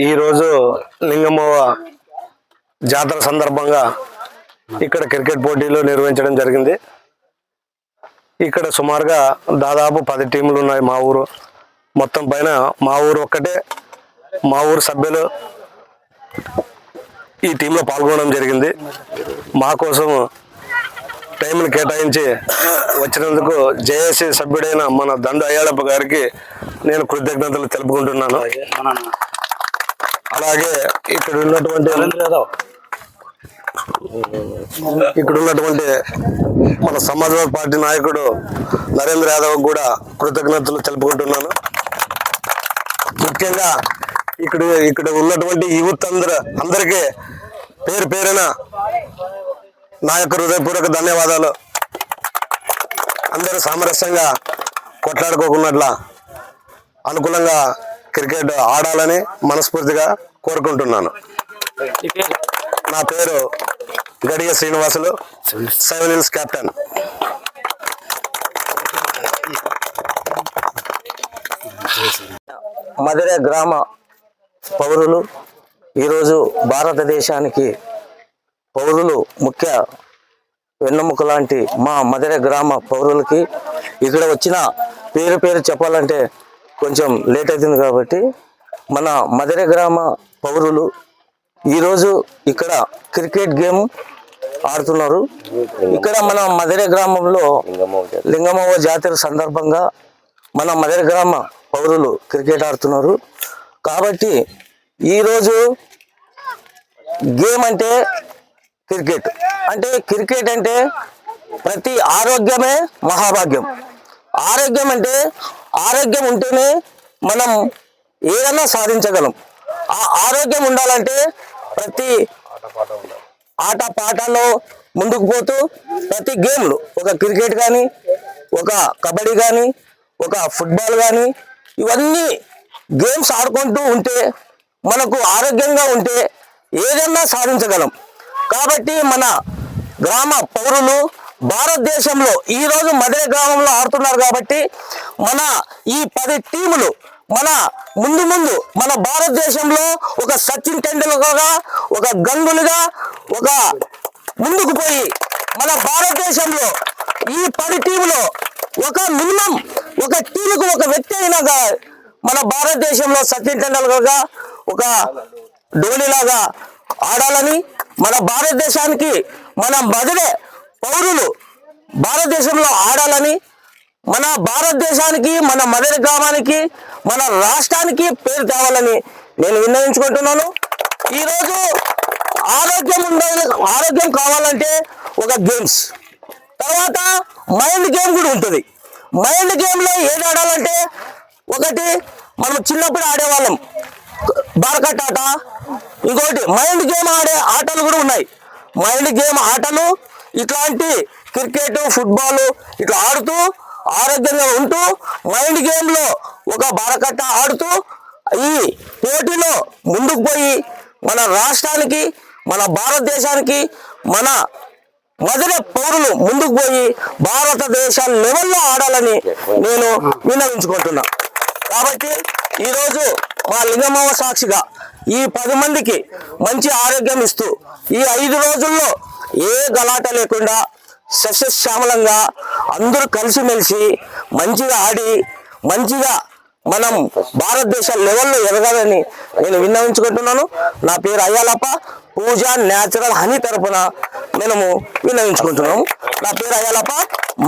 ఈ రోజు లింగమవ్వ జాతర సందర్భంగా ఇక్కడ క్రికెట్ పోటీలు నిర్వహించడం జరిగింది. ఇక్కడ సుమారుగా దాదాపు 10 టీములు ఉన్నాయి. మా ఊరు మొత్తం పైన మా ఊరు ఒక్కటే, మా ఊరు సభ్యులు ఈ టీంలో పాల్గొనడం జరిగింది. మా కోసం టైంను కేటాయించి వచ్చినందుకు జేఏసీ సభ్యుడైన మన దండు అయ్యాడప్ప గారికి నేను కృతజ్ఞతలు తెలుపుకుంటున్నాను. అలాగే ఇక్కడ ఉన్నటువంటి మన సమాజ్వాదీ పార్టీ నాయకుడు నరేంద్ర యాదవ్ కూడా కృతజ్ఞతలు తెలుపుకుంటున్నాను. ముఖ్యంగా ఇక్కడ ఉన్నటువంటి యూత్ అందరికీ పేరు పేరున నా యొక్క హృదయపూర్వక ధన్యవాదాలు. అందరూ సామరస్యంగా కొట్లాడుకోకున్నట్ల అనుకూలంగా క్రికెట్ ఆడాలని మనస్ఫూర్తిగా కోరుకుంటున్నాను. నా పేరు గడియ శ్రీనివాసులు, 7 Hills కెప్టెన్. మధుర గ్రామ పౌరులు ఈరోజు భారతదేశానికి పౌరులు ముఖ్య వెన్నెముక లాంటి మా మధుర గ్రామ పౌరులకి ఇక్కడ వచ్చిన పేరు చెప్పాలంటే కొంచెం లేట్ అవుతుంది కాబట్టి మన మధుర గ్రామ పౌరులు ఈరోజు ఇక్కడ క్రికెట్ గేమ్ ఆడుతున్నారు. ఇక్కడ మన మధుర గ్రామంలో లింగమవ్వ జాతర సందర్భంగా మన మధుర గ్రామ పౌరులు క్రికెట్ ఆడుతున్నారు. కాబట్టి ఈరోజు గేమ్ అంటే క్రికెట్ అంటే ప్రతి ఆరోగ్యమే మహాభాగ్యం. ఆరోగ్యం ఉంటేనే మనం ఏదైనా సాధించగలం. ఆ ఆరోగ్యం ఉండాలంటే ప్రతి ఆట పాటలో ముందుకు పోతూ ప్రతి గేమ్లు, ఒక క్రికెట్ కానీ, ఒక కబడ్డీ కానీ, ఒక ఫుట్బాల్ కానీ, ఇవన్నీ గేమ్స్ ఆడుకుంటూ ఉంటే మనకు ఆరోగ్యంగా ఉంటే ఏదైనా సాధించగలం. కాబట్టి మన గ్రామ పౌరులు భారతదేశంలో ఈరోజు మధుర గ్రామంలో ఆడుతున్నారు. కాబట్టి మన ఈ 10 టీములు మన ముందు మన భారతదేశంలో ఒక సచిన్ టెండూల్కర్గా, ఒక గంగులుగా, ఒక ముందుకు పోయి మన భారతదేశంలో ఈ 10 టీములో ఒక మినిమం ఒక టీముకు ఒక వ్యక్తి అయినాక మన భారతదేశంలో సచిన్ టెండూల్కర్గా, ఒక ధోనిలాగా ఆడాలని, మన భారతదేశానికి మన మధుర పౌరులు భారతదేశంలో ఆడాలని, మన భారతదేశానికి, మన మధుర గ్రామానికి, మన రాష్ట్రానికి పేరు తేవాలని నేను విన్నవించుకుంటున్నాను. ఈరోజు ఆరోగ్యం కావాలంటే ఒక గేమ్స్, తర్వాత మైండ్ గేమ్ కూడా ఉంటుంది. మైండ్ గేమ్లో ఏది ఆడాలంటే ఒకటి మనం చిన్నప్పుడు ఆడేవాళ్ళం బారకట్ట ఆట, ఇంకోటి మైండ్ గేమ్ ఆడే ఆటలు కూడా ఉన్నాయి. మైండ్ గేమ్ ఆటలు ఇట్లాంటి క్రికెట్, ఫుట్బాల్ ఇట్లా ఆడుతూ ఆరోగ్యంగా ఉంటూ మైండ్ గేమ్లో ఒక బారకట్ట ఆడుతూ ఈ పోటీలో ముందుకు పోయి మన రాష్ట్రానికి, మన భారతదేశానికి, మన మధుర పౌరులు ముందుకు పోయి భారతదేశ లెవెల్లో ఆడాలని నేను విన్నవించుకుంటున్నా. కాబట్టి ఈరోజు మా లింగమవ్వ సాక్షిగా ఈ 10 మందికి మంచి ఆరోగ్యం ఇస్తూ ఈ 5 రోజుల్లో ఏ గలాట లేకుండా సస్యశ్యామలంగా అందరూ కలిసిమెలిసి మంచిగా ఆడి మంచిగా మనం భారతదేశ లెవెల్లో ఎదగాలని నేను విన్నవించుకుంటున్నాను. నా పేరు అయ్యాలప్ప, పూజ న్యాచురల్ హనీ తరపున మేము విన్నవించుకుంటున్నాము. నా పేరు అయ్యాలప్ప,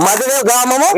మధుర గ్రామము.